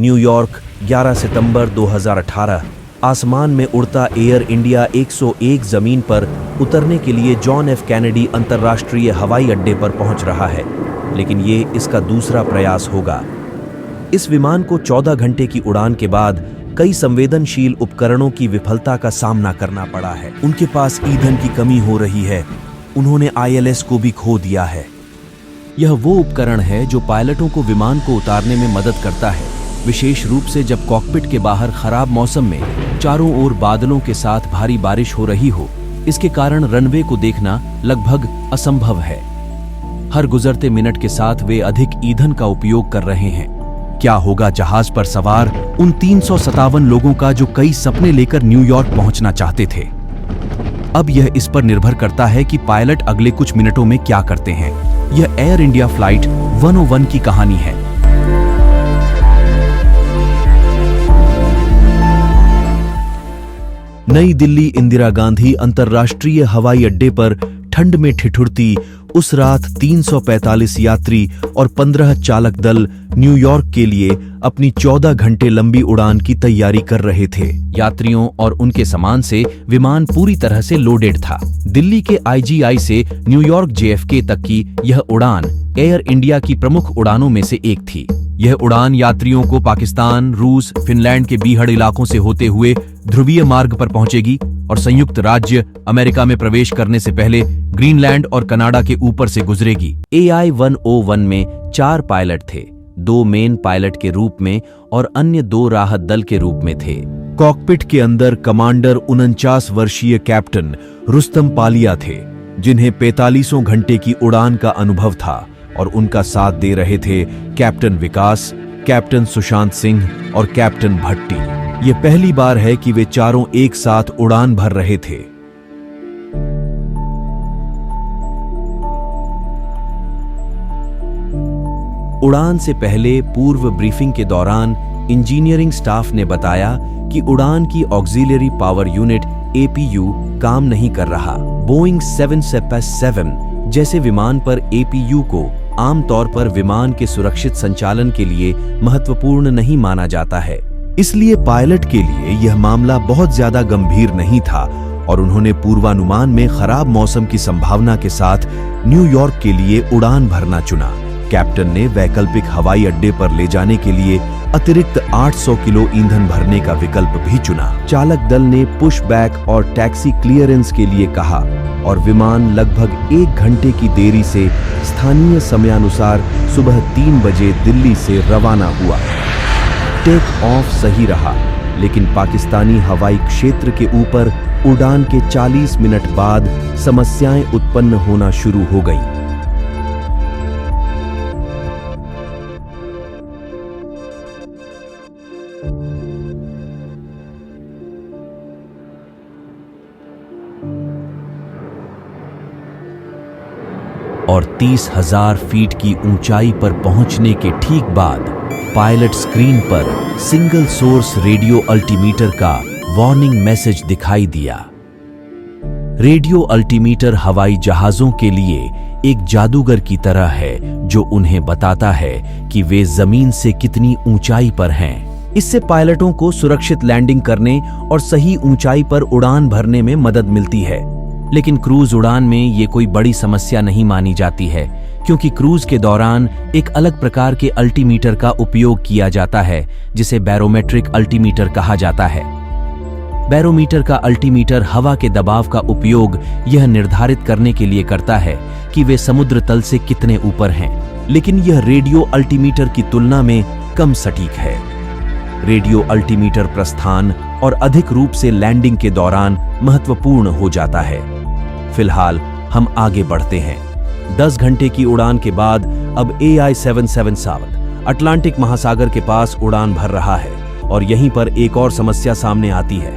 New York 11 सितंबर 2018। आसमान में उड़ता एयर इंडिया 101 जमीन पर उतरने के लिए जॉन एफ कैनेडी अंतर्राष्ट्रीय हवाई अड्डे पर पहुंच रहा है, लेकिन ये इसका दूसरा प्रयास होगा। इस विमान को 14 घंटे की उड़ान के बाद कई संवेदनशील उपकरणों की विफलता का सामना करना पड़ा है। उनके पास ईंधन की कमी हो रही है। उन्होंने ILS को भी खो दिया है। यह वो उपकरण है जो पायलटों को विमान को उतारने में मदद करता है, विशेष रूप से जब कॉकपिट के बाहर खराब मौसम में चारों ओर बादलों के साथ भारी बारिश हो रही हो। इसके कारण रनवे को देखना लगभग असंभव है। हर गुजरते मिनट के साथ वे अधिक ईंधन का उपयोग कर रहे हैं। क्या होगा जहाज पर सवार उन 357 लोगों का जो कई सपने लेकर न्यूयॉर्क पहुंचना चाहते थे? अब यह इस पर निर्भर करता है कि पायलट अगले कुछ मिनटों में क्या करते हैं। यह एयर इंडिया फ्लाइट 101 की कहानी है। नई दिल्ली इंदिरा गांधी अंतर्राष्ट्रीय हवाई अड्डे पर ठंड में ठिठुरती उस रात 345 यात्री और 15 चालक दल न्यूयॉर्क के लिए अपनी 14 घंटे लंबी उड़ान की तैयारी कर रहे थे। यात्रियों और उनके सामान से विमान पूरी तरह से लोडेड था। दिल्ली के IGI से न्यूयॉर्क JFK तक की यह उड़ान एयर इंडिया की प्रमुख उड़ानों में से एक थी। यह उड़ान यात्रियों को पाकिस्तान, रूस, फिनलैंड के बीहड़ इलाकों से होते हुए ध्रुवीय मार्ग पर पहुंचेगी और संयुक्त राज्य अमेरिका में प्रवेश करने से पहले ग्रीनलैंड और कनाडा के ऊपर से गुजरेगी। AI-101 में 4 पायलट थे, 2 मेन पायलट के रूप में और अन्य 2 राहत दल के रूप में थे। कॉकपिट के अंदर कमांडर 49 वर्षीय कैप्टन रुस्तम पालिया थे, जिन्हें 45 घंटे की उड़ान का अनुभव था, और उनका साथ दे रहे थे कैप्टन विकास, कैप्टन सुशांत सिंह और कैप्टन भट्टी। ये पहली बार है कि वे चारों एक साथ उड़ान भर रहे थे। उड़ान से पहले पूर्व ब्रीफिंग के दौरान इंजीनियरिंग स्टाफ ने बताया कि उड़ान की ऑक्सिलरी पावर यूनिट APU काम नहीं कर रहा। बोइंग 777 जैसे विमान पर APU को आमतौर पर विमान के सुरक्षित संचालन के लिए महत्वपूर्ण नहीं माना जाता है, इसलिए पायलट के लिए यह मामला बहुत ज्यादा गंभीर नहीं था और उन्होंने पूर्वानुमान में खराब मौसम की संभावना के साथ न्यूयॉर्क के लिए उड़ान भरना चुना। कैप्टन ने वैकल्पिक हवाई अड्डे पर ले जाने के लिए अतिरिक्त 800 किलो ईंधन भरने का विकल्प भी चुना। चालक दल ने पुश बैक और टैक्सी क्लियरेंस के लिए कहा और विमान लगभग 1 घंटे की देरी से स्थानीय समयानुसार सुबह 3 बजे दिल्ली से रवाना हुआ। टेक ऑफ सही रहा, लेकिन पाकिस्तानी हवाई क्षेत्र के ऊपर उड़ान के 40 मिनट बाद समस्याएं उत्पन्न होना शुरू हो गईं। और 30,000 फीट की ऊंचाई पर पहुंचने के ठीक बाद पायलट स्क्रीन पर सिंगल सोर्स रेडियो अल्टीमीटर का वार्निंग मैसेज दिखाई दिया। रेडियो अल्टीमीटर हवाई जहाजों के लिए एक जादूगर की तरह है जो उन्हें बताता है कि वे जमीन से कितनी ऊंचाई पर हैं। इससे पायलटों को सुरक्षित लैंडिंग करने और सही ऊंचाई पर उड़ान भरने में मदद मिलती है। लेकिन क्रूज उड़ान में ये कोई बड़ी समस्या नहीं मानी जाती है, क्योंकि क्रूज के दौरान एक अलग प्रकार के अल्टीमीटर का उपयोग किया जाता है जिसे बैरोमेट्रिक अल्टीमीटर कहा जाता है। बैरोमीटर का अल्टीमीटर हवा के दबाव का उपयोग यह निर्धारित करने के लिए करता है कि वे समुद्र तल से कितने ऊपर हैं, लेकिन यह रेडियो अल्टीमीटर की तुलना में कम सटीक है। रेडियो अल्टीमीटर प्रस्थान और अधिक रूप से लैंडिंग के दौरान महत्वपूर्ण हो जाता है। फिलहाल हम आगे बढ़ते हैं। 10 घंटे की उड़ान के बाद अब AI-777 अटलांटिक महासागर के पास उड़ान भर रहा है और यहीं पर एक और समस्या सामने आती है।